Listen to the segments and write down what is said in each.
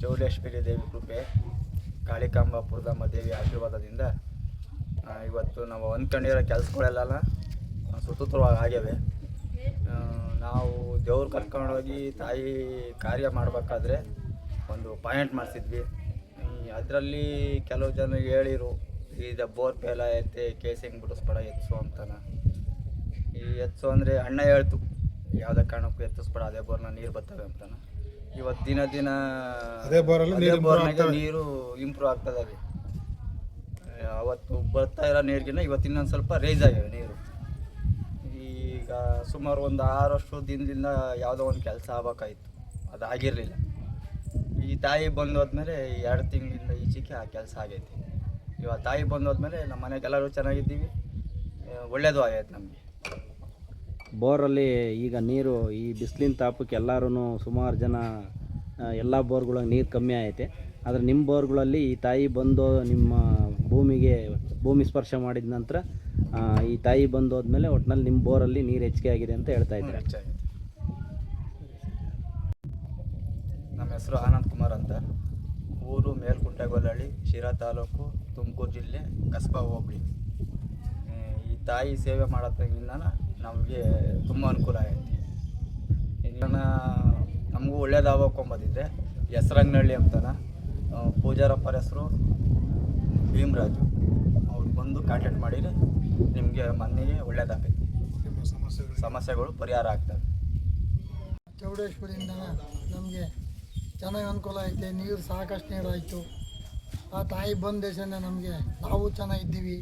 ಚೌಡೇಶ್ವರಿ ದೇವಿ ಕೃಪೆ, ಕಾಳಿಕಾಂಬಾಪುರದಮ್ಮ ದೇವಿ ಆಶೀರ್ವಾದದಿಂದ ಇವತ್ತು ನಾವು ಅಂದ್ಕೊಂಡಿರೋ ಕೆಲಸಗಳೆಲ್ಲ ಸುಸೂತ್ರವಾಗಿ ಆಗ್ಯವೆ. ನಾವು ದೇವ್ರು ಕರ್ಕೊಂಡೋಗಿ ತಾಯಿ ಕಾರ್ಯ ಮಾಡಬೇಕಾದ್ರೆ ಒಂದು ಪಾಯಿಂಟ್ ಮಾಡಿಸಿದ್ವಿ. ಅದರಲ್ಲಿ ಕೆಲವು ಜನ ಹೇಳಿರು, ಈಗ ಬೋರ್ ಫೇಲ್ ಐತೆ, ಕೇಸಿಂಗ್ ಬಿಡಿಸ್ಬೇಡ ಎತ್ಸು ಅಂತಾನ. ಈ ಎತ್ಸು ಅಂದರೆ ಅಣ್ಣ ಹೇಳ್ತು, ಯಾವುದೇ ಕಾರಣಕ್ಕೂ ಎತ್ತಿಸ್ಬೇಡ, ಅದೇ ಬೋರ್ನ ನೀರು ಬರ್ತವೆ ಅಂತಾನ. ಇವತ್ತು ದಿನ ಅದೇ ಬೋರ್ನಾಗೆ ನೀರು ಇಂಪ್ರೂವ್ ಆಗ್ತದೆ. ಅವತ್ತು ಬರ್ತಾ ಇರೋ ನೀರಿಗಿನ್ನ ಇವತ್ತು ಇನ್ನೊಂದು ಸ್ವಲ್ಪ ರೇಂಜ್ ಆಗಿವೆ ನೀರು. ಈಗ ಸುಮಾರು ಒಂದು 6 ವರ್ಷದ ದಿನದಿಂದ ಯಾವುದೋ ಒಂದು ಕೆಲಸ ಆಗಬೇಕಾಯ್ತು, ಅದಾಗಿರಲಿಲ್ಲ. ಈ ತಾಯಿ ಬಂದು ಹೋದ್ಮೇಲೆ 2 ತಿಂಗಳಿಂದ ಈಚೆಗೆ ಆ ಕೆಲಸ ಆಗೈತಿ. ಇವಾಗ ತಾಯಿ ಬಂದು ಹೋದ್ಮೇಲೆ ನಮ್ಮ ಮನೆಗೆಲ್ಲರೂ ಚೆನ್ನಾಗಿದ್ದೀವಿ, ಒಳ್ಳೆಯದು ಆಗೈತೆ ನಮಗೆ. ಬೋರಲ್ಲಿ ಈಗ ನೀರು ಈ ಬಿಸಿಲಿನ ತಾಪಕ್ಕೆ ಎಲ್ಲರೂ ಸುಮಾರು ಜನ ಎಲ್ಲ ಬೋರ್ಗಳಿಗೆ ನೀರು ಕಮ್ಮಿ ಐತೆ. ಆದರೆ ನಿಮ್ಮ ಬೋರ್ಗಳಲ್ಲಿ ಈ ತಾಯಿ ಬಂದು ನಿಮ್ಮ ಭೂಮಿ ಸ್ಪರ್ಶ ಮಾಡಿದ ನಂತರ ಈ ತಾಯಿ ಬಂದು ಹೋದ್ಮೇಲೆ ಒಟ್ಟಿನಲ್ಲಿ ನಿಮ್ಮ ಬೋರಲ್ಲಿ ನೀರು ಹೆಚ್ಚಿಗೆ ಆಗಿದೆ ಅಂತ ಹೇಳ್ತಾ ಇದ್ದಾರೆ. ನಮ್ಮ ಹೆಸರು ಆನಂದ್ ಕುಮಾರ್ ಅಂತ, ಊರು ಮೇಲ್ಕುಂಟೆಗೊಲ್ಲಹಳ್ಳಿ, ಶಿರಾ ತಾಲೂಕು, ತುಮಕೂರು ಜಿಲ್ಲೆ, ಕಸ್ಬಾ ಹೋಬಳಿ. ಈ ತಾಯಿ ಸೇವೆ ಮಾಡೋದ್ರಿಂದ ನಮಗೆ ತುಂಬ ಅನುಕೂಲ ಆಗೈತಿ. ಇದನ್ನು ನಮಗೂ ಒಳ್ಳೇದಾಗಬೇಕೊಂಬಂದಿದ್ರೆ ಹೆಸ್ರಂಗನಹಳ್ಳಿ ಅಂತಾನೆ ಪೂಜಾರಪ್ಪರ ಹೆಸರು ಭೀಮರಾಜು, ಅವ್ರು ಬಂದು ಕಾಂಟ್ಯಾಕ್ಟ್ ಮಾಡಿದರೆ ನಿಮಗೆ ಮನೆಗೆ ಒಳ್ಳೇದಾಗೈತಿ, ಸಮಸ್ಯೆಗಳು ಪರಿಹಾರ ಆಗ್ತವೆ. ಚೌಡೇಶ್ವರಿಯಿಂದ ನಮಗೆ ಚೆನ್ನಾಗಿ ಅನುಕೂಲ ಐತೆ. ನೀರು ಸಾಕಷ್ಟು ನೀರು ಆಯಿತು. ಆ ತಾಯಿ ಬಂದ ದೇಶದಿಂದ ನಮಗೆ ನಾವು ಚೆನ್ನಾಗಿದ್ದೀವಿ,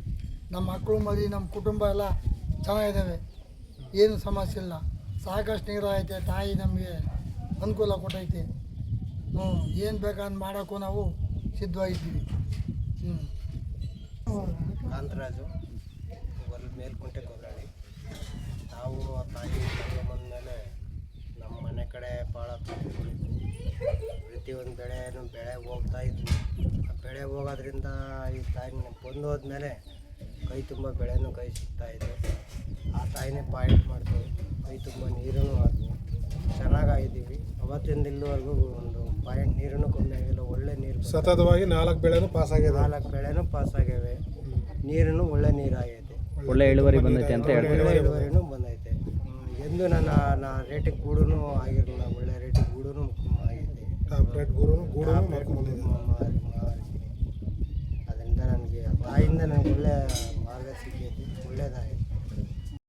ನಮ್ಮ ಮಕ್ಕಳು ಮರಿ ನಮ್ಮ ಕುಟುಂಬ ಎಲ್ಲ ಚೆನ್ನಾಗಿದ್ದಾವೆ, ಏನು ಸಮಸ್ಯೆ ಇಲ್ಲ. ಸಾಕಷ್ಟು ನೀರು ಐತೆ, ತಾಯಿ ನಮಗೆ ಅನುಕೂಲ ಕೊಟ್ಟೈತೆ. ಏನು ಬೇಕಾದ್ರೆ ಮಾಡೋಕ್ಕೂ ನಾವು ಸಿದ್ಧವಾಗಿದ್ದೀವಿ. ಕಾಂತರಾಜು, ಮೇಲ್ಕುಂಟೆಗೊಲ್ಲಹಳ್ಳಿ. ನಾವು ತಾಯಿ ಬಂದಮೇಲೆ ನಮ್ಮ ಮನೆ ಕಡೆ ಭಾಳ ಪ್ರತಿಯೊಂದು ಬೆಳೆ ಹೋಗ್ತಾಯಿದ್ವಿ. ಆ ಬೆಳೆ ಹೋಗೋದ್ರಿಂದ ಈ ತಾಯಿ ಬಂದು ಹೋದ್ಮೇಲೆ ಕೈ ತುಂಬ ಬೆಳೆನೂ ಕೈ ಸಿಗ್ತಾಯಿದೆ. ಆ ತಾಯಿನೇ ಪಾಯಿಂಟ್ ಮಾಡ್ತೀವಿ, ಕೈ ತುಂಬ ನೀರೂ ಆದ್ವಿ, ಚೆನ್ನಾಗಿದ್ದೀವಿ. ಅವತ್ತಿಂದ ಇಲ್ಲಿವರೆಗೂ ಒಂದು ಪಾಯಿಂಟ್ ನೀರೂ ಕಮ್ಮಿ ಆಗಿಲ್ಲ, ಒಳ್ಳೆ ನೀರು ಸತತವಾಗಿ 4 ಬೆಳೆನೂ ಪಾಸ್ ಆಗ್ಯಾವೆ. ನೀರೂ ಒಳ್ಳೆ ನೀರಾಗೈತೆ, ಒಳ್ಳೆ ಇಳುವರಿ ಬಂದೈತೆ ಅಂತ ಹೇಳ್ತಾರೆ. ಒಳ್ಳೆ ಇಳುವರಿನೂ ಬಂದೈತೆ. ಎಂದು ನನ್ನ ರೇಟಿಗೆ ಗೂಡೂ ಆಗಿರಲಿಲ್ಲ, ಒಳ್ಳೆ ರೇಟಿಗೆ ಗೂಡೂ ಆಗೈತೆ. ಅದರಿಂದ ನನಗೆ ತಾಯಿಯಿಂದ ನನಗೆ ಒಳ್ಳೆ ಮಾರ್ಗ ಸಿಕ್ಕೈತಿ, ಒಳ್ಳೆಯದಾಗೈತೆ.